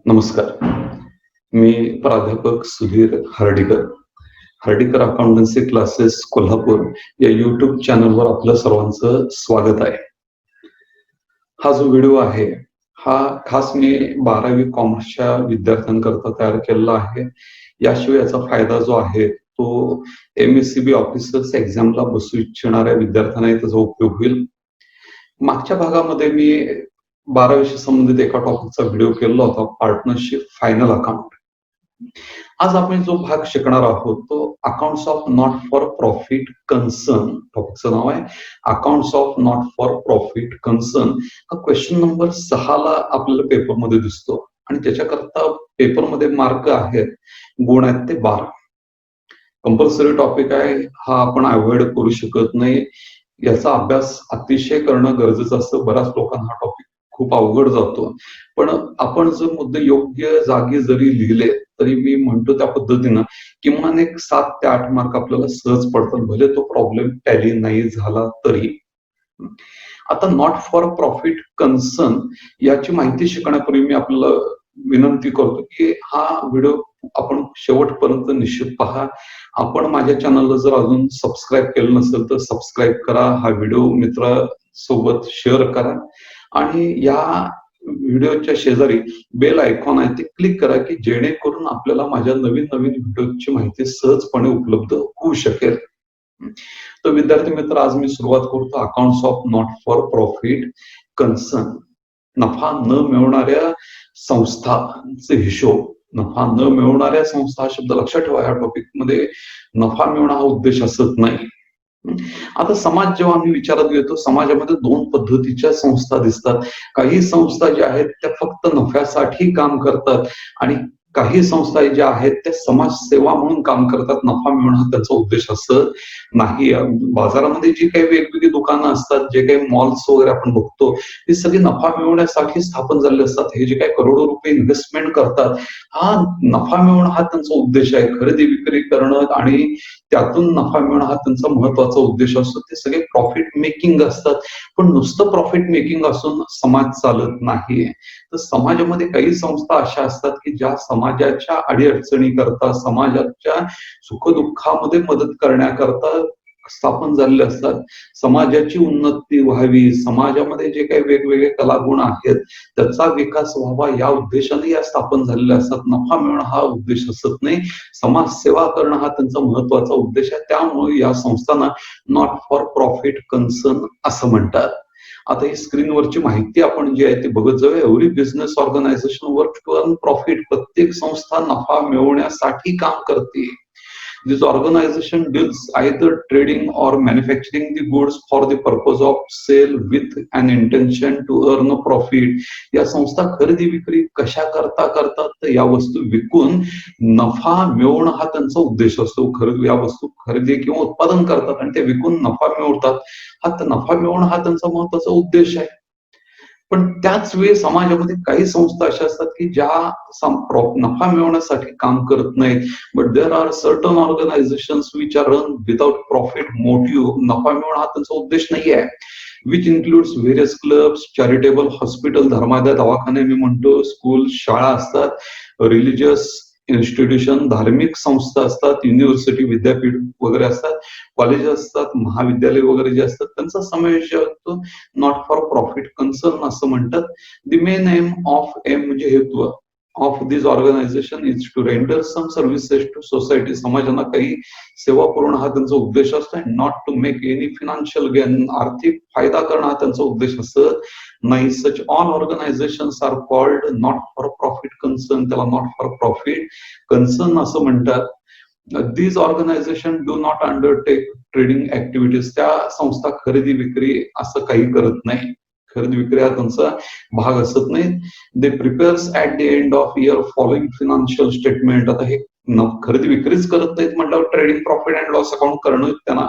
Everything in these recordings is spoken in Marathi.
नमस्कार. मी प्राध्यापक सुधीर हर्डीकर. हर्डीकर अकाउंटन्सी क्लासेस कोल्हापूर या YouTube चॅनलवर आपलं सर्वांचं स्वागत आहे. हा जो व्हिडिओ आहे हा खास मी 12वी कॉमर्सच्या विद्यार्थ्यांकरता तयार केलेला आहे. याशिवाय याचा फायदा जो आहे तो MSCB ऑफिसर्स एक्झामला बसू इच्छिणाऱ्या विद्यार्थ्यांना त्याचा उपयोग होईल. मागच्या भागामध्ये मी 12वीशी संबंधित एका टॉपिकचा व्हिडिओ केलेला होता, पार्टनरशिप फायनल अकाउंट. आज आपण जो भाग शिकणार आहोत तो accounts of not for profit concern. टॉपिकचं नाव आहे accounts of not for profit concern. हा क्वेश्चन नंबर 6ला आपल्याला पेपरमध्ये दिसतो आणि त्याच्याकरता पेपरमध्ये मार्क आहेत, गुण आहेत ते 12. कंपल्सरी टॉपिक आहे, हा आपण अवॉइड करू शकत नाही. याचा अभ्यास अतिशय करणं गरजेचं असतं. बऱ्याच लोकांना हा टॉपिक खूप अवघड जातो, पण आपण जर मुद्दे योग्य जागी जरी लिहिले तरी मी म्हणतो त्या पद्धतीनं किमान एक 7 ते 8 मार्क आपल्याला सहज पडतात, भले तो प्रॉब्लेम टॅली नाही झाला तरी. आता नॉट फॉर प्रॉफिट कन्सर्न याची माहिती शिकण्यापूर्वी मी आपल्याला विनंती करतो की हा व्हिडिओ आपण शेवटपर्यंत निश्चित पहा. आपण माझ्या चॅनलला जर अजून सबस्क्राईब केलं नसेल तर सबस्क्राईब करा, हा व्हिडिओ मित्रांसोबत शेअर करा आणि या व्हिडिओच्या शेजारी बेल आयकॉन आहे ते क्लिक करा की जेणेकरून आपल्याला माझ्या नवीन नवीन व्हिडिओची माहिती सहजपणे उपलब्ध होऊ शकेल. तर विद्यार्थी मित्र, आज मी सुरुवात करतो accounts of not for profit concern. नफा न मिळवणाऱ्या संस्थांचे हिशोब. नफा न मिळवणाऱ्या संस्था हा शब्द लक्षात ठेवा. या टॉपिक मध्ये नफा मिळवणं हा उद्देश असत नाही. आता समाज जेव्हा आम्ही विचारात घेतो, समाजामध्ये 2 पद्धतीच्या संस्था दिसतात. काही संस्था ज्या आहेत त्या फक्त नफ्यासाठी काम करतात आणि काही संस्था ज्या आहेत त्या समाजसेवा म्हणून काम करतात. नफा मिळवणं हा त्यांचा उद्देश असत नाही. बाजारामध्ये जी काही वेगवेगळी दुकानं असतात, जे काही मॉल्स वगैरे आपण बघतो, ती सगळी नफा मिळवण्यासाठी स्थापन झालेले असतात. हे जे काही करोडो रुपये इन्व्हेस्टमेंट करतात, हा नफा मिळवणं हा त्यांचा उद्देश आहे. खरेदी विक्री करणं आणि त्यातून नफा मिळवणं हा त्यांचा महत्वाचा उद्देश असतो. ते सगळे प्रॉफिट मेकिंग असतात, पण नुसतं प्रॉफिट मेकिंग असून समाज चालत नाही. तर समाजामध्ये काही संस्था अशा असतात की ज्या समाजाच्या अडीअडचणी करता, समाजाच्या सुखदुःखामध्ये मदत करण्याकरता स्थापन झालेले असतात. समाजाची उन्नती व्हावी, समाजामध्ये जे काही वेगवेगळे कलागुण आहेत त्याचा विकास व्हावा या उद्देशाने या स्थापन झालेल्या असतात. नफा मिळवणं हा उद्देश असत नाही. समाजसेवा करणं हा त्यांचा महत्वाचा उद्देश आहे. त्यामुळे या संस्थांना नॉट फॉर प्रॉफिट कन्सर्न असं म्हणतात. आता ही स्क्रीनवरची माहिती आपण जी आहे ती बघत जाऊया. Every business organisation work to earn profit. प्रत्येक संस्था नफा मिळवण्यासाठी काम करते. This organization deals either trading or manufacturing the goods for the purpose of sale with an intention to earn a profit. या संस्था खरेदी विक्री कशा करतात तर या वस्तू विकून नफा मिळवणं हा त्यांचा उद्देश असतो. या वस्तू खरेदी किंवा उत्पादन करतात आणि ते विकून नफा मिळवतात. हा नफा मिळवणं हा त्यांचा महत्वाचा उद्देश आहे. पण त्याच वेळी समाजामध्ये काही संस्था अशा असतात की ज्या नफा मिळवण्यासाठी काम करत नाहीत. But there are certain organisations which are run without profit motive. नफा मिळवणं हा त्यांचा उद्देश नाही आहे. Which includes various clubs, charitable hospital, धर्मादाय दवाखाने मी म्हणतो, स्कूल, शाळा असतात, रिलिजियस इन्स्टिट्यूशन, धार्मिक संस्था असतात, युनिव्हर्सिटी, विद्यापीठ वगैरे असतात, कॉलेज असतात, महाविद्यालय वगैरे जे असतात, त्यांचा समावेश होतो. नॉट फॉर प्रॉफिट कन्सर्न असं म्हणतात. The main aim of aim म्हणजे हेतू of this organisation is to render some services to society. समाजाला काही सेवा पुरवणं हा त्यांचा उद्देश असतो. Not to make any financial gain. आर्थिक फायदा करणं हा त्यांचा उद्देश असत नाही. Such all organisations are called not for profit concern. त्याला नॉट फॉर प्रॉफिट कन्सर्न असं म्हणतात. These organizations do not undertake trading activities. त्या संस्था खरेदी विक्री असं काही करत नाही. खरेदी विक्री हा त्यांचा भाग असत नाही. They prepares at the end of year following financial statement. आता हे खरेदी विक्रीच करत नाहीत म्हटल्यावर trading profit and loss account करणं त्यांना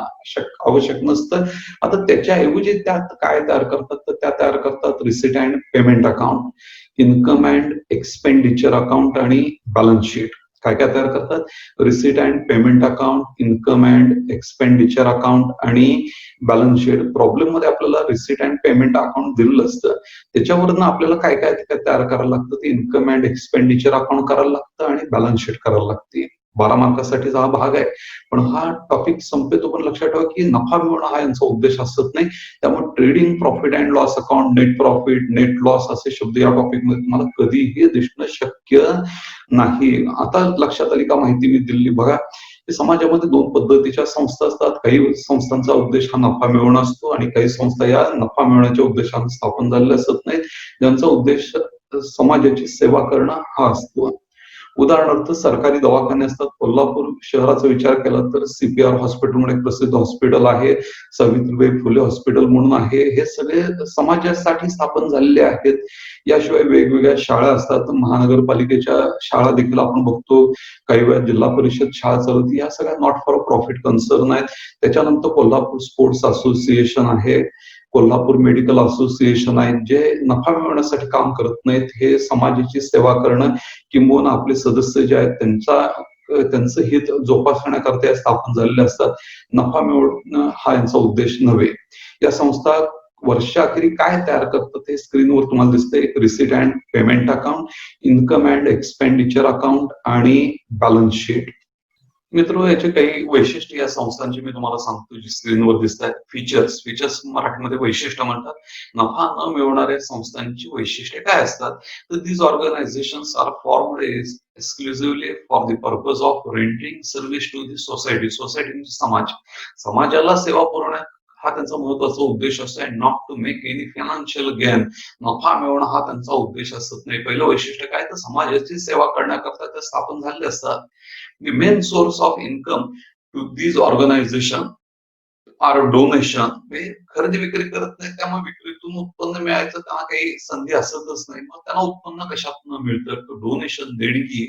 आवश्यक नसतं. आता त्याच्याऐवजी त्यात काय तयार करतात तर त्या तयार करतात receipt and payment account, income and expenditure account आणि बॅलन्स शीट. काय काय तयार करतात? Receipt and payment account, income and expenditure account आणि बॅलन्स शीट. प्रॉब्लेम मध्ये आपल्याला रिसीट अँड पेमेंट अकाउंट दिलेलं असतं. त्याच्यावरनं आपल्याला काय काय तयार करायला लागतं, ते इन्कम अँड एक्सपेंडिचर अकाउंट करायला लागतं आणि बॅलन्स शीट करायला लागते. 12 मार्कासाठीचा हा भाग आहे. पण हा टॉपिक संपेतो पण लक्षात ठेवा की नफा मिळवणं हा यांचा उद्देश असत नाही. त्यामुळे trading profit and loss account, net profit, net loss असे शब्द या टॉपिकमध्ये तुम्हाला कधीही दिसणं शक्य नाही. आता लक्षात आली का माहिती मी दिली बघा. समाजामध्ये दोन पद्धतीच्या संस्था असतात. काही संस्थांचा उद्देश हा नफा मिळवणं असतो आणि काही संस्था या नफा मिळवण्याच्या उद्देशाने स्थापन झालेल्या असत नाहीत. ज्यांचा उद्देश समाजाची सेवा करणं हा असतो. उदाहरणार्थ सरकारी दवाखाने असतात. कोल्हापूर शहराचा विचार केला तर CPR हॉस्पिटल म्हणून एक प्रसिद्ध हॉस्पिटल आहे. सावित्रीबाई फुले हॉस्पिटल म्हणून आहे. हे सगळे समाजासाठी स्थापन झालेले आहेत. याशिवाय वेगवेगळ्या शाळा असतात. महानगरपालिकेच्या शाळा देखील आपण बघतो. काही वेळा जिल्हा परिषद शाळा चालवते. या सगळ्या नॉट फॉर प्रॉफिट कन्सर्न आहेत. त्याच्यानंतर कोल्हापूर स्पोर्ट्स असोसिएशन आहे. कोल्हापूर मेडिकल असोसिएशन आहेत, जे नफा मिळवण्यासाठी काम करत नाहीत. हे समाजाची सेवा करणं किंबहुना आपले सदस्य जे आहेत त्यांचं हित जोपासण्याकरता या स्थापन झालेले असतात. नफा मिळवणं हा यांचा उद्देश नव्हे. या संस्था वर्षाखेरी काय तयार करतात हे स्क्रीनवर तुम्हाला दिसतंय. Receipt and payment account, income and expenditure account आणि बॅलन्स शीट. मित्र, याचे काही वैशिष्ट्य या संस्थांची मी तुम्हाला सांगतो, जी स्क्रीनवर दिसत आहेत. फीचर्स मराठीमध्ये वैशिष्ट्य म्हणतात. नफा न मिळवणाऱ्या संस्थांची वैशिष्ट्ये काय असतात? तर these organisations are formed exclusively for the purpose of rendering service to the society. Society म्हणजे समाज. समाजाला सेवा पुरवण्यात हा त्यांचा महत्वाचा उद्देश असतो. And not to make any financial gain. नफा मिळवणं हा त्यांचा उद्देश असत नाही. पहिलं वैशिष्ट्य काय, तर समाजाची सेवा करण्याकरता ते स्थापन झालेले असतात. The main source of income to these organization are donation. म्हणजे खरेदी विक्री करत नाही, त्यामुळे विक्रीतून उत्पन्न मिळायचं त्यांना काही संधी असतच नाही. मग त्यांना उत्पन्न कशातनं मिळतं? डोनेशन, देणगी,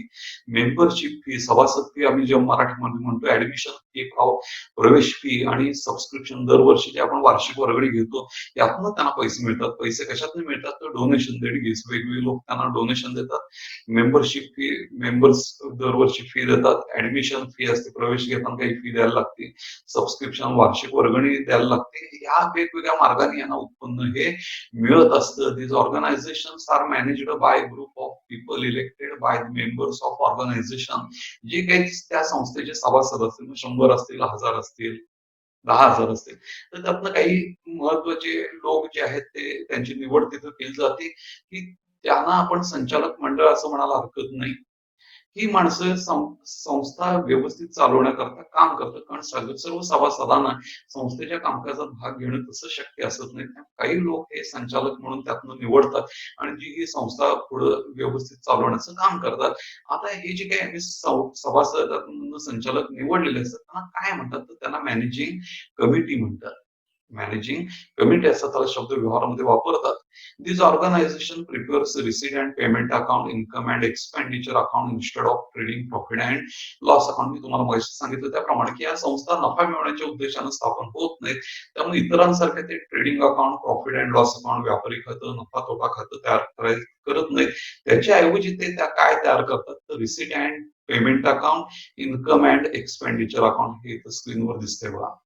मेंबरशिप फी, सभासद फी आम्ही जे मराठीमध्ये म्हणतो, ऍडमिशन फी, प्रवेश फी आणि सबस्क्रिप्शन दरवर्षी जे आपण वार्षिक वर्गणी घेतो, यातनं त्यांना पैसे मिळतात. पैसे कशातून मिळतात? तर डोनेशन, देणगी. वेगवेगळे लोक त्यांना डोनेशन देतात. मेंबरशिप फी, मेंबर्स दरवर्षी फी देतात. ऍडमिशन फी असते, प्रवेश घेताना काही फी द्यायला लागते. सबस्क्रिप्शन, वार्षिक वर्गणी द्यायला लागते. या वेगवेगळ्या मार्गाने यांना उत्पन्न हे मिळत असतं. These organizations are managed by group of people elected by the members of organization. जे काही त्या संस्थेचे सभासद असतील, 100 असतील, 1000 असतील, 10,000 असतील, तर त्यातनं काही महत्वाचे लोक जे आहेत ते त्यांची निवड तिथं केली जाते, की त्यांना आपण संचालक मंडळ असं म्हणायला हरकत नाही. ही माणसं संस्था व्यवस्थित चालवण्याकरता काम करतात. कारण सर्व सभासदांना संस्थेच्या कामकाजात भाग घेणं तसं शक्य असत नाही. काही लोक हे संचालक म्हणून त्यातनं निवडतात आणि जी ही संस्था पुढं व्यवस्थित चालवण्याचं काम करतात. आता हे जे काही आम्ही सभासद संचालक निवडलेले असतात त्यांना काय म्हणतात, तर त्यांना मॅनेजिंग कमिटी म्हणतात. मॅनेजिंग कमिटी असा त्याला शब्द व्यवहारामध्ये वापरतात. This organization prepares receipt and payment account, income and expenditure account instead of trading profit and loss account. मी तुम्हाला मगाशी सांगितलं त्याप्रमाणे की या संस्था नफा मिळवण्याच्या उद्देशाने स्थापन होत नाहीत. त्यामुळे इतरांसारखे ते trading account, profit and loss account, व्यापारी खातं, नफा तोटा खातं तयार करत नाहीत. त्याच्याऐवजी ते त्या काय तयार करतात, तर receipt and payment account, income and expenditure account हे इथं स्क्रीनवर दिसतंय बघा.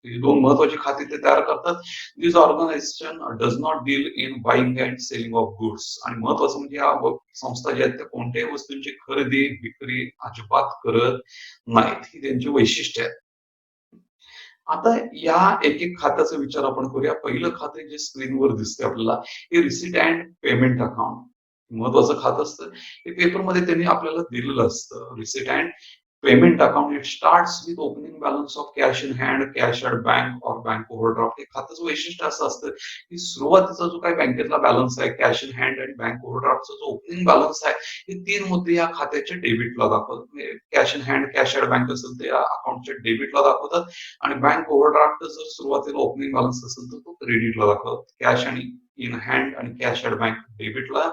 ही दोन महत्वाची खाती ते तयार करतात. This organisation does not deal in buying and selling of goods. आणि महत्वाचं म्हणजे या संस्था ज्या आहेत त्या कोणत्याही वस्तूंची खरेदी विक्री अजिबात करत नाहीत. ही त्यांची वैशिष्ट्य आहेत. आता या एक एक खात्याचा विचार आपण करूया. पहिलं खाते जे स्क्रीनवर दिसते आपल्याला, हे रिसीट अँड पेमेंट अकाउंट महत्वाचं खातं असतं. हे पेपरमध्ये त्यांनी आपल्याला दिलेलं असतं. Receipt and payment account, it starts with opening balance of cash in hand, cash at bank और बँक ओव्हरड्राफ्ट. हे खात्याचं वैशिष्ट्य असं असतं की सुरुवातीचा जो काही बँकेतला बॅलन्स आहे, कॅश इन हँड आणि बँक ओव्हरड्राफ्टचा जो ओपनिंग बॅलन्स आहे, हे तीन मुद्दे या खात्याच्या डेबिटला दाखवतात. Cash in hand, cash at bank असेल ते अकाउंटच्या डेबिटला दाखवतात आणि बँक ओव्हरड्राफ्ट जर सुरुवातीला ओपनिंग बॅलन्स असेल तर तो क्रेडिटला दाखवतात. कॅश आणि इन हँड आणि कॅश ॲट बँक डेबिटला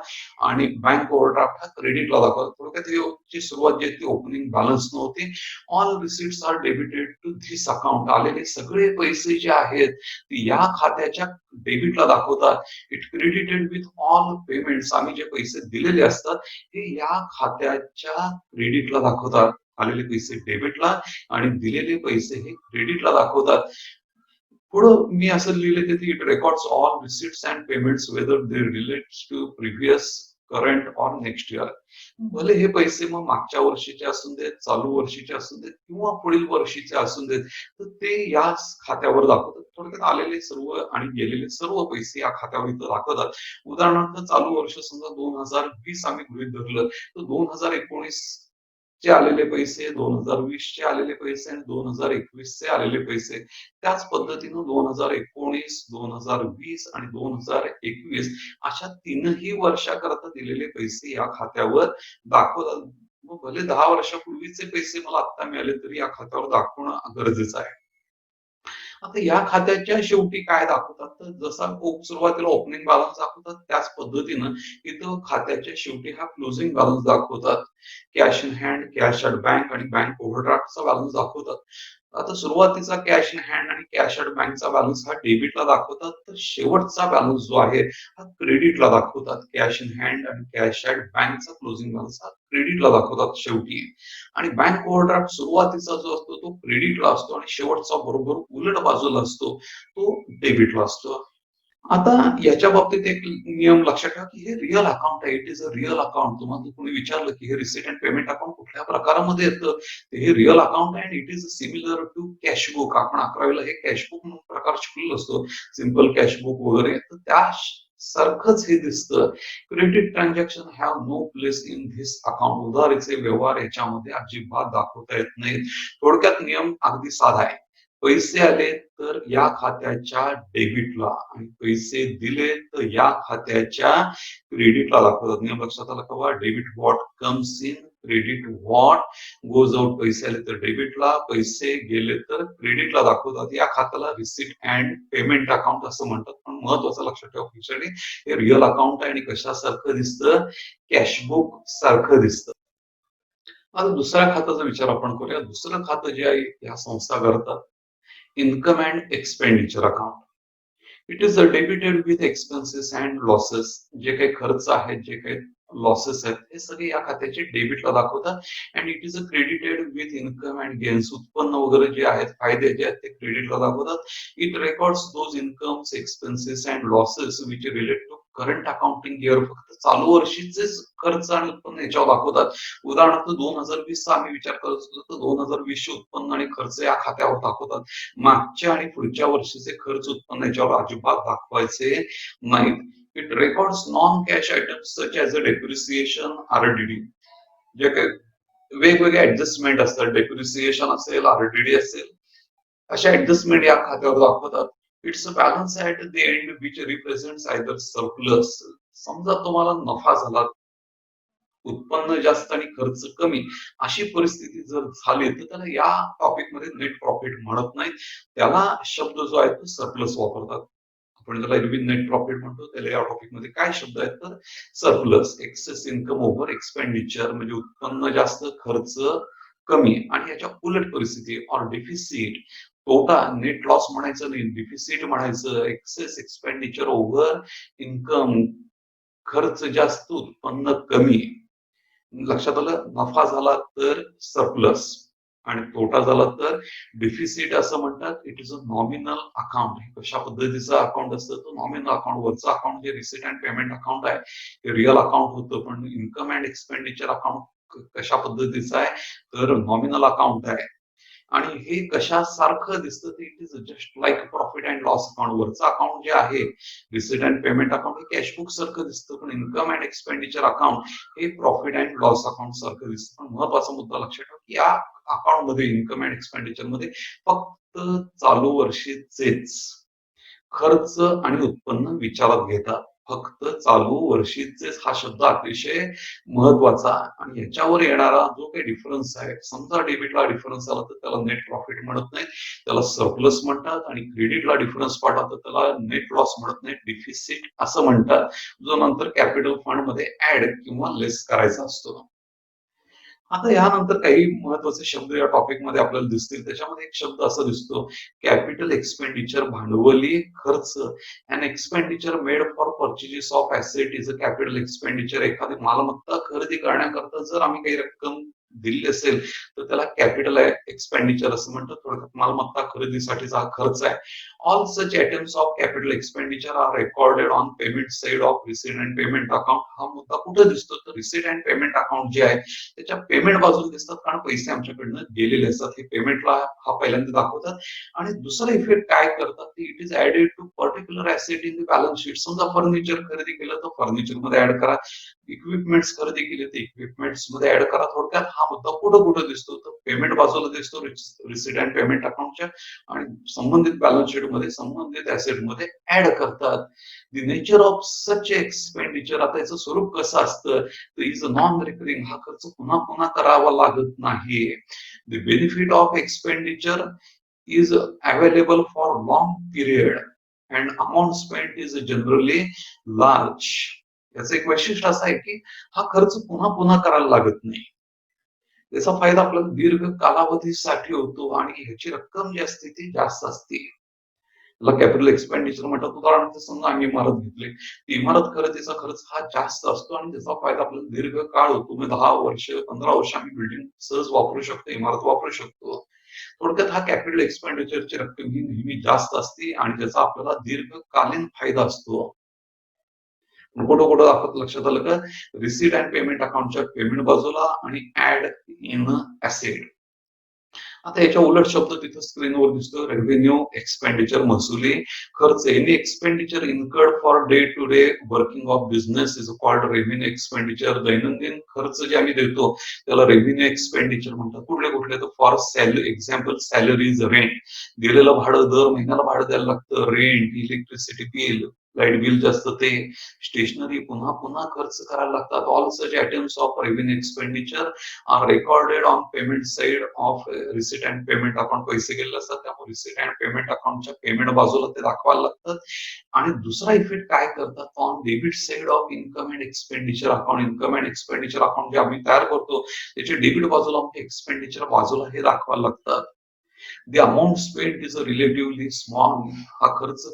आणि बँक ओव्हरड्राफ्ट हा क्रेडिटला दाखवतात. थोडक्यात ची सुरुवात जी आहे ती ओपनिंग बॅलन्स नव्हती. All receipts are debited to this account. आलेले सगळे पैसे जे आहेत ते या खात्याच्या डेबिटला दाखवतात. It credited with all payments. आम्ही जे पैसे दिलेले असतात हे या खात्याच्या क्रेडिटला दाखवतात. आलेले पैसे डेबिटला आणि दिलेले पैसे हे क्रेडिटला दाखवतात. पुढं मी असं लिहिलं की it records all receipts and payments whether they relates to previous current or next year. भले हे पैसे मग मागच्या वर्षीचे असून देत, चालू वर्षीचे असून देत किंवा पुढील वर्षीचे असून देत, तर ते या खात्यावर दाखवतात. थोडक्यात आलेले सर्व आणि गेलेले सर्व पैसे या खात्यावर इथं दाखवतात. उदाहरणार्थ चालू वर्ष समजा 2020 आम्ही गृहीत धरलं तर 2019 चे आलेले पैसे, 2020 चे आलेले पैसे आणि 2021 चे आलेले पैसे. त्याच पद्धतीनं 2019, 2020 आणि 2021 अशा तीनही वर्षाकरता दिलेले पैसे या खात्यावर दाखवतात. मग भले 10 वर्षापूर्वीचे पैसे मला आता मिळाले तरी या खात्यावर दाखवणं गरजेचं आहे. आता या खात्याच्या शेवटी काय दाखवतात तर जसा सुरुवातीला ओपनिंग बॅलन्स दाखवतात त्याच पद्धतीनं इथं खात्याच्या शेवटी हा क्लोजिंग बॅलन्स दाखवतात. Cash in hand, cash at bank आणि बँक ओव्हरड्राफ्टचा बॅलन्स दाखवतात. आता सुरुवातीचा कॅश इन हँड आणि कॅश ॲट बँकचा बॅलन्स हा डेबिटला दाखवतात, तर शेवटचा बॅलन्स जो आहे हा क्रेडिटला दाखवतात. कॅश इन हँड आणि कॅश ॲट बँकचा क्लोजिंग बॅलन्स हा क्रेडिटला दाखवतात शेवटी. आणि बँक ओव्हरड्राफ्ट सुरुवातीचा जो असतो तो क्रेडिटला असतो आणि शेवटचा बरोबर उलट बाजूला असतो तो डेबिटला असतो. आता याच्या बाबतीत एक नियम लक्षात ठेवा की हे रिअल अकाउंट आहे. It is a real account. तुम्हाला कोणी विचारलं की हे रिसिट अँड पेमेंट अकाउंट कुठल्या प्रकारामध्ये येतं, हे रिअल अकाउंट आहे. It is similar to cashbook. आपण 11वीला हे कॅशबुक म्हणून प्रकार शिकलेलो असतो, सिम्पल कॅशबुक वगैरे. तर त्या सारखंच हे दिसतं. Credit transaction have no place in this account. उधारीचे व्यवहार याच्यामध्ये अजिबात दाखवता येत नाहीत. थोडक्यात नियम अगदी साधा आहे. पैसे आले तर या खात्याच्या डेबिटला आणि पैसे दिले तर या खात्याच्या क्रेडिटला दाखवतात. नियम लक्षात आला का? Debit what comes in, credit what goes out. पैसे आले तर डेबिटला, पैसे गेले तर क्रेडिटला दाखवतात. या खात्याला रिसिट अँड पेमेंट अकाउंट असं म्हणतात. पण महत्वाचं लक्षात ठेवा हे रिअल अकाउंट आहे आणि कशासारखं दिसतं? कॅशबुक सारखं दिसतं. आता दुसऱ्या खात्याचा विचार आपण करूया. दुसरं खातं जे आहे या संस्था करतात, income and expenditure account. It is debited with expenses and losses. जे काही खर्च आहेत, जे काही लॉसेस आहेत, हे सगळे या खात्याचे डेबिटला दाखवतात. And it is credited with income and gains. उत्पन्न वगैरे जे आहेत, फायदे जे आहेत ते क्रेडिटला दाखवतात. It records those incomes, expenses and losses which relate to current accounting year. फक्त चालू वर्षीचेच खर्च आणि उत्पन्न याच्यावर दाखवतात. उदाहरणार्थ 2020 चा आम्ही विचार करत असतो तर 2020 चे उत्पन्न आणि खर्च या खात्यावर दाखवतात. मागच्या आणि पुढच्या वर्षीचे खर्च उत्पन्न याच्यावर अजिबात दाखवायचे नाहीत. It records non cash items such as a depreciation, RDD. जे काही वेगवेगळे ऍडजस्टमेंट असतात, डेप्रिसिएशन असेल, आरडीडी असेल, अशा ऍडजस्टमेंट या खात्यावर दाखवतात. It's a balance at the and which represents either surplus. समजा तुम्हाला नफा झाला, उत्पन्न जास्त आणि खर्च कमी अशी परिस्थिती जर झाली तर त्याला या टॉपिक मध्ये नेट प्रॉफिट म्हणत नाही. त्याला शब्द जो आहे तो सरप्लस वापरतात. आपण त्याला एरवी नेट प्रॉफिट म्हणतो, त्याला या टॉपिक मध्ये काय शब्द आहेत तर surplus. Excess income over expenditure म्हणजे उत्पन्न जास्त खर्च कमी. आणि याच्या उलट परिस्थिती ऑर डिफिसिट, तोटा, नेट लॉस म्हणायचं नाही, डिफिसिट म्हणायचं. एक्सेस एक्सपेंडिचर ओव्हर इन्कम, खर्च जास्त उत्पन्न कमी. लक्षात आलं? नफा झाला तर सरप्लस आणि तोटा झाला तर डिफिसिट असं म्हणतात. It is a nominal account. कशा पद्धतीचं अकाउंट असतं? तो नॉमिनल अकाउंट. वरचं अकाउंट जे रिसिट अँड पेमेंट अकाउंट आहे हे रिअल अकाउंट होतं, पण इन्कम अँड एक्सपेंडिचर अकाउंट कशा पद्धतीचं आहे तर नॉमिनल अकाउंट आहे. आणि हे कशासारखं दिसतं ते it is just like profit and loss account. वरचं अकाउंट जे आहे रिसिट अँड पेमेंट अकाउंट हे कॅशबुक सारखं दिसतं, पण इन्कम अँड एक्सपेंडिचर अकाउंट हे प्रॉफिट अँड लॉस अकाउंट सारखं दिसतं. पण महत्वाचा मुद्दा लक्षात ठेवा की या अकाउंट मध्ये, इन्कम अँड एक्सपेंडिचर मध्ये फक्त चालू वर्षीचेच खर्च आणि उत्पन्न विचारात घेतात. फक्त चालू वर्षीचेच हा शब्द अतिशय महत्वाचा आणि याच्यावर येणारा जो काही डिफरन्स आहे, समजा डेबिटला डिफरन्स आला तर त्याला नेट प्रॉफिट म्हणत नाही, त्याला सरप्लस म्हणतात आणि क्रेडिटला डिफरन्स पाडला तर त्याला नेट लॉस म्हणत नाही, डिफिसिट असं म्हणतात, जो नंतर कॅपिटल फंड मध्ये ऍड किंवा लेस करायचा असतो. आता यानंतर काही महत्वाचे शब्द या टॉपिक मध्ये आपल्याला दिसतील. त्याच्यामध्ये एक शब्द असा दिसतो, कॅपिटल एक्सपेंडिचर, भांडवली खर्च. An expenditure made for purchases of asset is a capital expenditure. एखादी मालमत्ता खरेदी करण्याकरता जर आम्ही काही रक्कम दिली असेल तर त्याला कॅपिटल एक्सपेंडिचर असं म्हणतात. थोडक्यात मालमत्ता खरेदीसाठीचा हा खर्च आहे. All such items of capital expenditure are recorded on payment side of receipt and payment account. हा मुद्दा कुठे दिसतो तर रिसीट अँड पेमेंट अकाउंट जे आहे त्याच्या पेमेंट बाजूला दिसतात, कारण पैसे आमच्याकडनं गेलेले असतात. हे पेमेंटला हा पहिल्यांदा दाखवतात. आणि दुसरा इफेक्ट काय करतात, it is added to particular asset in the balance sheet. समजा फर्निचर खरेदी केलं तर फर्निचर मध्ये ऍड करा, इक्विपमेंट्स खरेदी केले तर इक्विपमेंट्स मध्ये ऍड करा. थोडक्यात हा मुद्दा कुठं कुठं दिसतो तर पेमेंट बाजूला दिसतो रिसीट अँड पेमेंट अकाउंटच्या, आणि संबंधित बॅलन्स शीट मध्ये संबंधित ऍसेट मध्ये ऍड करतात. The nature of such expenditure, आता याचं स्वरूप कसं असतं तर इज नॉन रिकरिंग. हा खर्च पुन्हा पुन्हा करावा लागत नाही. The benefit of expenditure is available for long period and amount spent is generally large. याचं एक वैशिष्ट्य असं आहे की हा खर्च पुन्हा पुन्हा करायला लागत नाही. त्याचा फायदा आपल्याला दीर्घ कालावधीसाठी होतो आणि ह्याची रक्कम जी असते ती जास्त असते. त्याला कॅपिटल एक्सपेंडिचर म्हणतात. उदाहरणार्थ समजा आम्ही इमारत घेतली, इमारत खरेदीचा खर्च हा जास्त असतो आणि त्याचा फायदा आपल्याला दीर्घ काळ होतो. म्हणजे 10 वर्ष 15 वर्ष आम्ही बिल्डिंग सहज वापरू शकतो, इमारत वापरू शकतो. थोडक्यात हा कॅपिटल एक्सपेंडिचरची रक्कम ही नेहमी जास्त असते आणि त्याचा आपल्याला दीर्घकालीन फायदा असतो. कुठं कुठं आपण लक्षात आलं का, रिसीट अँड पेमेंट अकाउंटच्या पेमेंट बाजूला आणि ऍड इन ऍसेट. आता याच्या उलट शब्द तिथं स्क्रीनवर दिसतो, रेव्हेन्यू एक्सपेंडिचर, महसुली खर्च. Any expenditure incurred for day to day working of business is called revenue expenditure. दैनंदिन खर्च जे आम्ही देतो त्याला रेव्हेन्यू एक्सपेंडिचर म्हणतात. कुठले कुठले तर फॉर एक्झाम्पल सॅलरीज, रेंट, दिलेलं भाडं, दर महिन्याला भाडं द्यायला लागतं, rent, electricity bill, light bill जास्त ते, स्टेशनरी पुन्हा पुन्हा खर्च करायला लागतात. All such items of revenue expenditure are recorded on payment side of receipt and payment account. पैसे गेलेले असतात त्यामुळे रिसीट अँड पेमेंट अकाउंटच्या पेमेंट बाजूला ते दाखवायला लागतात. आणि दुसरा इफेक्ट काय करतात, on debit side of income and expenditure account. Income and expenditure account जे आम्ही तयार करतो त्याचे डेबिट बाजूला एक्सपेंडिचर बाजूला हे दाखवायला लागतात. The amount spend is relatively small. हा खर्च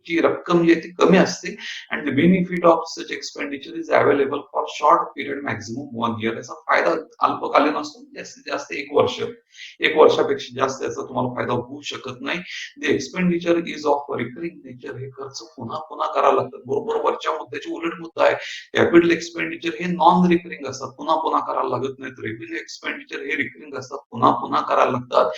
ची रक्कम जी आहे ती कमी असते. And the benefit of such expenditure is available for short period, maximum 1 year. याचा फायदा अल्पकालीन असतो, जास्तीत जास्त 1 वर्ष, 1 वर्षापेक्षा जास्त याचा तुम्हाला फायदा होऊ शकत नाही. The expenditure is of recurring nature. हे खर्च पुन्हा पुन्हा करायला लागतात. बरोबर वरच्या मुद्द्याची उलट मुद्दा आहे. कॅपिटल एक्सपेंडिचर हे नॉन रिकरिंग असतात, पुन्हा पुन्हा करायला लागत नाहीत. रेव्हेन्यू एक्सपेंडिचर हे रिकरिंग असतात, पुन्हा पुन्हा करायला लागतात.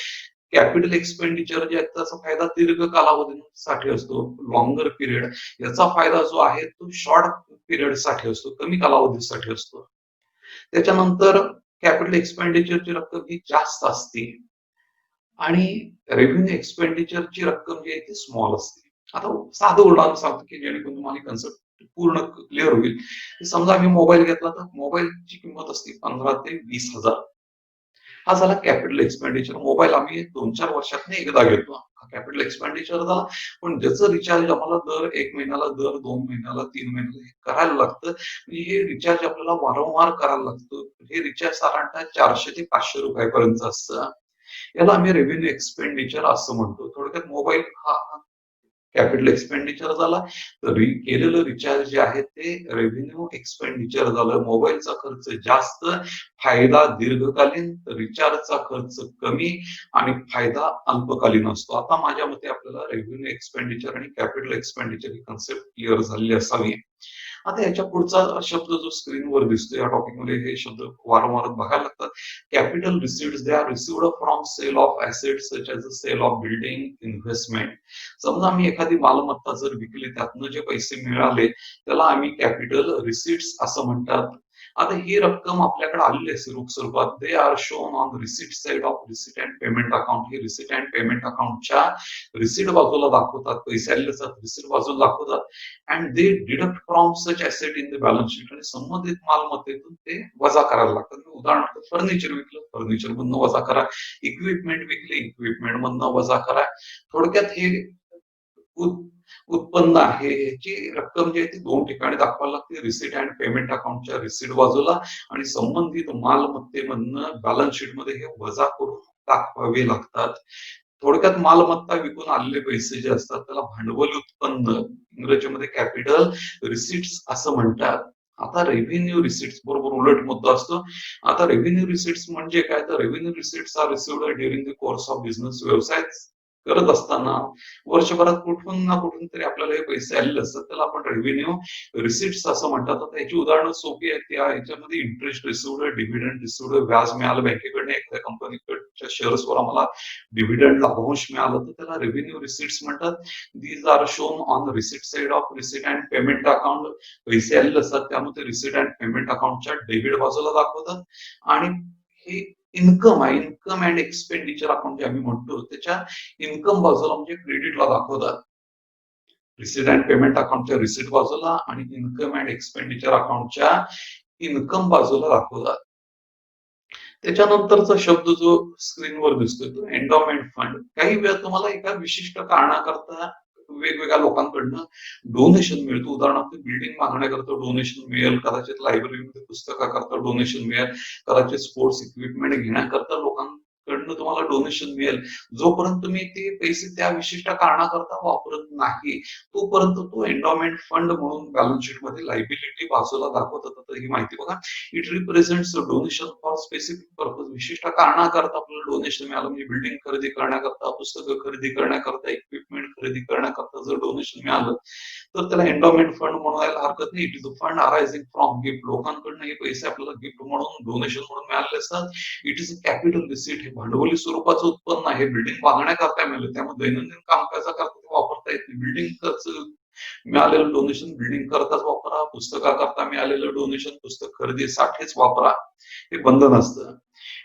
कॅपिटल एक्सपेंडिचर जे आहे त्याचा फायदा दीर्घ कालावधीसाठी असतो, लॉंगर पिरियड. याचा फायदा जो आहे तो शॉर्ट पिरियड साठी असतो, कमी कालावधीसाठी असतो. त्याच्यानंतर कॅपिटल एक्सपेंडिचरची रक्कम ही जास्त असते आणि रेव्हेन्यू एक्सपेंडिचरची रक्कम जी आहे ती स्मॉल असते. आता साधं उदाहरण सांगतो की जेणेकरून तुम्हाला कन्सेप्ट पूर्ण क्लिअर होईल. समजा आम्ही मोबाईल घेतला तर मोबाईलची किंमत असते 15 ते 20 हजार. हा झाला कॅपिटल एक्सपेंडिचर. मोबाईल आम्ही 2-4 वर्षातून एकदा घेतो, हा कॅपिटल एक्सपेंडिचर झाला. पण ज्याचं रिचार्ज आम्हाला दर 1 महिन्याला, दर 2 महिन्याला, 3 महिन्याला करायला लागतं. म्हणजे हे रिचार्ज आपल्याला वारंवार करायला लागतं. हे रिचार्ज साधारणतः 400 ते 500 रुपयापर्यंत असतं. याला आम्ही रेव्हेन्यू एक्सपेंडिचर असं म्हणतो. थोडक्यात मोबाईल हा कॅपिटल एक्सपेंडिचर झाला, तर केलेलं रिचार्ज जे आहे ते रेव्हेन्यू एक्सपेंडिचर झालं. मोबाईलचा खर्च जास्त, फायदा दीर्घकालीन, रिचार्जचा खर्च कमी आणि फायदा अल्पकालीन असतो. आता माझ्या मते आपल्याला रेव्हेन्यू एक्सपेंडिचर आणि कॅपिटल एक्सपेंडिचर ही कन्सेप्ट क्लिअर झालेली असावी. आता याच्या पुढचा शब्द जो स्क्रीनवर दिसतो या टॉपिक मध्ये, हे शब्द वारंवार बघायला लागतात. Capital receipts, they are received from sale of assets such as sale of building, investment. समजा आम्ही एखादी मालमत्ता जर विकली, त्यातनं जे पैसे मिळाले त्याला आम्ही कॅपिटल रिसीट्स असं म्हणतात. आता ही रक्कम आपल्याकडे आलेली असते रोख स्वरूपात. They are shown on receipt side of receipt and payment account. हे रिसिट अँड पेमेंट अकाउंटच्या रिसिट बाजूला दाखवतात, पैसे आलेले असतात रिसिट बाजूला दाखवतात. And they deduct from such asset in the balance sheet. आणि संबंधित मालमत्तेतून ते वजा करायला लागतात. उदाहरणार्थ फर्निचर विकलं, फर्निचर मधनं वजा करा. इक्विपमेंट विकले, इक्विपमेंट मधनं वजा करा. थोडक्यात हे उत्पन्न आहे, ह्याची रक्कम जी आहे ती दोन ठिकाणी दाखवावी लागते. रिसिट अँड पेमेंट अकाउंटच्या रिसिट बाजूला आणि संबंधित मालमत्तेमधनं बॅलन्स शीट मध्ये हे वजा करून दाखवावे लागतात. थोडक्यात मालमत्ता विकून आलेले पैसे जे असतात त्याला भांडवली उत्पन्न, इंग्रजीमध्ये कॅपिटल रिसिट्स असं म्हणतात. आता रेव्हेन्यू रिसिट्स बरोबर उलट मुद्दा असतो. आता रेव्हेन्यू रिसिट्स म्हणजे काय, तर revenue receipts are received during the course of business. व्यवसाय करत असताना वर्षभरात कुठून ना कुठून तरी आपल्याला हे पैसे आलेले असतात, त्याला आपण रेव्हेन्यू रिसिट्स असं म्हणतात. आता याची उदाहरणं सोपी आहेत. याच्यामध्ये इंटरेस्ट रिसिव्हड, डिव्हिडंड रिसिव्हड, व्याज मिळालं बँकेकडनं, एखाद्या कंपनीकडच्या शेअर्सवर आम्हाला डिव्हिडंड लाभांश मिळालं तर त्याला रेव्हेन्यू रिसिट्स म्हणतात. These are shown on receipt side of receipt and payment account. पैसे आलेले असतात त्यामध्ये रिसिट अँड पेमेंट अकाउंटच्या डेबिट बाजूला दाखवतात. आणि हे इन्कम आहे, इन्कम अँड एक्सपेंडिचर अकाउंट जे आम्ही म्हणतो त्याच्या इन्कम बाजूला म्हणजे क्रेडिटला दाखवतात. रिसिट अँड पेमेंट अकाउंटच्या रिसिट बाजूला आणि इन्कम अँड एक्सपेंडिचर अकाउंटच्या इन्कम बाजूला दाखवतात. त्याच्यानंतरचा शब्द जो स्क्रीनवर दिसतोय तो एंडॉमेंट फंड. काही वेळा तुम्हाला एका विशिष्ट कारणाकरता वेगवेगळ्या लोकांकडनं डोनेशन मिळतं. उदाहरणार्थ बिल्डिंग बांधण्याकरता डोनेशन मिळेल, कदाचित लायब्ररीमध्ये पुस्तकाकरता डोनेशन मिळेल, कदाचित स्पोर्ट्स इक्विपमेंट घेण्याकरता लोकांकडनं तुम्हाला डोनेशन मिळेल. जोपर्यंत तुम्ही ते पैसे त्या विशिष्ट कारणाकरता वापरत नाही तोपर्यंत तो एंडॉमेंट फंड म्हणून बॅलन्स शीट मध्ये लायबिलिटी बाजूला दाखवतात. तर ही माहिती बघा. It represents donation for specific purpose. विशिष्ट कारणाकरता आपल्याला डोनेशन मिळालं म्हणजे बिल्डिंग खरेदी करण्याकरता, पुस्तकं खरेदी करण्याकरता, इक्विपमेंट खरेदी करण्याकरता जर डोनेशन मिळालं तर त्याला एंडॉमेंट फंड म्हणायला हरकत नाही. It is a fund arising from gift. लोकांकडनं हे पैसे आपल्याला गिफ्ट म्हणून, डोनेशन म्हणून मिळालेले असतात. It is a capital receipt. हे भांडवली स्वरूपाचं उत्पन्न आहे. बिल्डिंग बांधण्याकरता मिळालं, त्यामुळे दैनंदिन कामकाजाकरता ते वापरता येत नाही. बिल्डिंग खर्च मिळालेलं डोनेशन बिल्डिंग करताच वापरा, पुस्तकाकरता मिळालेलं डोनेशन पुस्तक खरेदीसाठीच वापरा, हे बंधन असतं.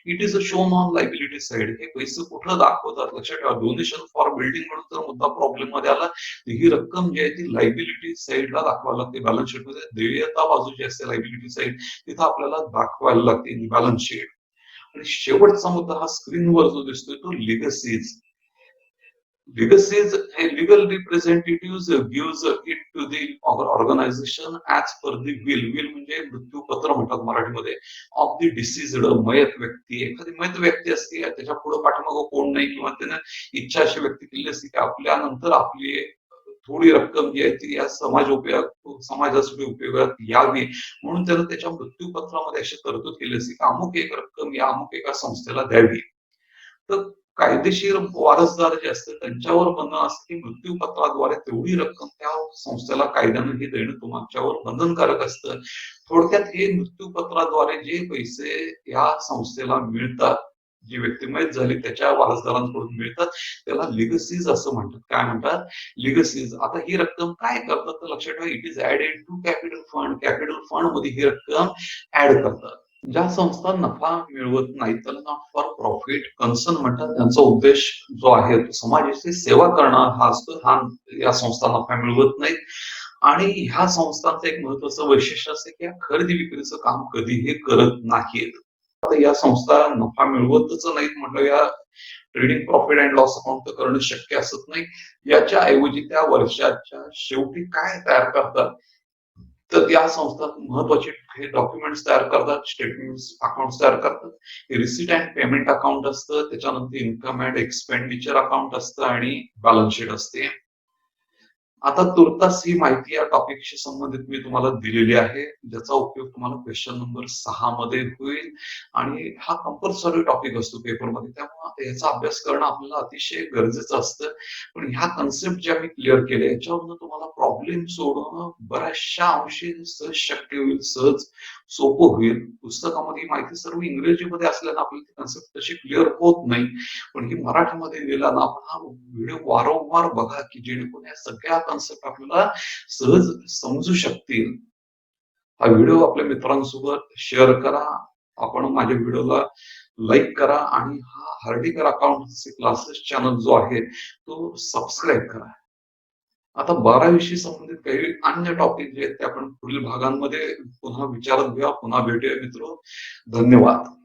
It is a shown on liability side. हे पैसे कुठं दाखवतात लक्षात ठेवा. डोनेशन फॉर बिल्डिंग म्हणून जर मुद्दा प्रॉब्लेम मध्ये आला तर ही रक्कम जी आहे ती लायबिलिटी साइडला दाखवावी लागते. बॅलन्स शीट मध्ये देयता बाजू जी असते लायबिलिटी साइड तिथं आपल्याला दाखवायला लागते बॅलन्स शीट. आणि शेवटचा मुद्दा हा स्क्रीनवर जो दिसतोय तो लिगसीज. Legacies, a legal representatives gives it to the organization as per the will. Will म्हणजे मृत्यूपत्र म्हणतात मराठीमध्ये. ऑफ द डिसीज्ड, मयत व्यक्ती. एखादी मयत व्यक्ती असते, त्याच्या पुढे पाठीमागं कोण नाही, किंवा त्यानं इच्छा अशी व्यक्ती केली असते की आपल्यानंतर आपली थोडी रक्कम जी आहे ती या समाजासाठी उपयोगात यावी म्हणून त्यानं त्याच्या मृत्यूपत्रामध्ये अशी तरतूद केली असते की अमुक एक रक्कम या अमुक एका संस्थेला द्यावी. तर कायदेशीर वारसदार जे असतात त्यांच्यावर बंधन असते की मृत्यूपत्राद्वारे तेवढी रक्कम त्या संस्थेला कायद्यानं हे देणं तुमच्यावर बंधनकारक असतं. थोडक्यात हे मृत्यूपत्राद्वारे जे पैसे या संस्थेला मिळतात, जी व्यक्ती मयत झाली त्याच्या वारसदारांकडून मिळतात, त्याला लिगसीज असं म्हणतात. काय म्हणतात? लिगसीज. आता ही रक्कम काय करतात तर लक्षात ठेवा. It is added to capital fund. Capital fund मध्ये ही रक्कम ऍड करतात. ज्या संस्था नफा मिळवत नाहीत त्याला नॉट फॉर प्रॉफिट कन्सर्न म्हणतात. त्यांचा उद्देश जो आहे तो समाजाची सेवा करणं हा असतो. हा या संस्था नफा मिळवत नाहीत. आणि ह्या संस्थांचं एक महत्वाचं वैशिष्ट्य असते की या खरेदी विक्रीचं काम कधीही करत नाहीत. आता या संस्था नफा मिळवतच नाहीत म्हटलं या trading profit and loss account करणं शक्य असत नाही. याच्या ऐवजी त्या वर्षाच्या शेवटी काय तयार करतात तर या संस्था महत्वाचे हे डॉक्युमेंट्स तयार करतात, स्टेटमेंट्स अकाउंट तयार करतात. हे रिसिट अँड पेमेंट अकाउंट असतं, त्याच्यानंतर इन्कम अँड एक्सपेंडिचर अकाउंट असतं आणि बॅलन्स शीट असते. आता तुर्तास ही माहिती या टॉपिकशी संबंधित मी तुम्हाला दिलेली आहे, ज्याचा उपयोग तुम्हाला क्वेश्चन नंबर 6 मध्ये होईल. आणि हा कंपल्सरी टॉपिक असतो पेपरमध्ये, त्यामुळे याचा अभ्यास करणं आपल्याला अतिशय गरजेचं असतं. पण ह्या कन्सेप्ट ज्या मी क्लिअर केल्या याच्यावरून तुम्हाला प्रॉब्लेम सोडवणं बऱ्याचशा अंशी सहज शक्य होईल, सहज सोपं होईल. पुस्तकामध्ये माहिती सर्व इंग्रजीमध्ये असल्यानं आपल्याला ती कन्सेप्ट तशी क्लिअर होत नाही. पण ही मराठीमध्ये दिला ना आपण हा व्हिडिओ वारंवार बघा की जेणेकरून या सगळ्या कन्सेप्ट आपल्याला सहज समजू शकतील. हा व्हिडिओ आपल्या मित्रांसोबत शेअर करा. आपण माझ्या व्हिडिओला लाईक करा आणि हा हर्डीकर अकाउंटन्सी क्लासेस चॅनल जो आहे तो सबस्क्राईब करा. आता 12वीशी संबंधित काही अन्य टॉपिक जे आहेत ते आपण पुढील भागांमध्ये पुन्हा विचारत घेऊया. पुन्हा भेटूया मित्र. धन्यवाद.